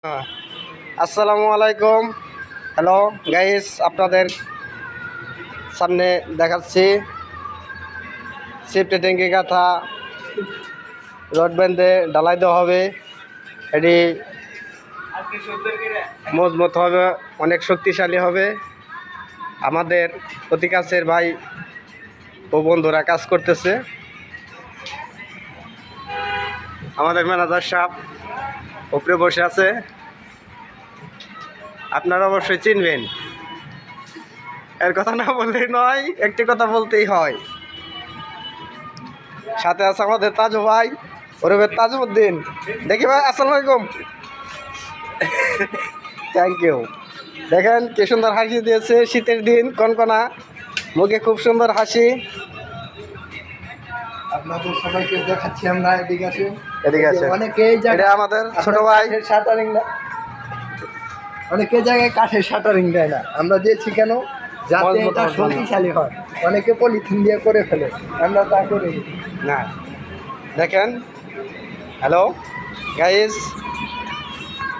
আসসালামু আলাইকুম। Hello guys, আপনাদের সামনে দেখাচ্ছি সিফটে ট্যাঙ্কি গাথা রড ব্যান্ডে ঢালাই দেওয়া হবে। এটি মজবুত হবে, অনেক শক্তিশালী হবে। আমাদের অতি কাছের ভাই ও বন্ধুরা কাজ করতেছে। আমাদের ম্যানেজার সাহেব উপরে বসে আছে, আপনারা অবশ্যই চিনবেন। এর কথা না বললেই নয়, একটি কথা বলতেই হয়। সাথে আছে আমাদের তাজু ভাই, ওরফে তাজুদ্দিন। দেখি ভাই, আসসালামু আলাইকুম। Thank you. দেখেন কি সুন্দর হাসি দিয়েছে, শীতের দিন, কনকনা মুখে খুব সুন্দর হাসি। আপনাদের সবাইকে দেখাচ্ছি আমরা, এদিকে আসুন। এদিকে আছে এটা আমাদের ছোট ভাই। শাটারিং না, অনেকে জায়গায় কাঠের শাটারিং দেয় না, আমরা দিয়েছি কেন? যাতে এটা শক্তিশালী হয়। অনেকে পলিথিন দিয়ে করে ফেলে, আমরা তা করি না। দেখেন, হ্যালো গাইস,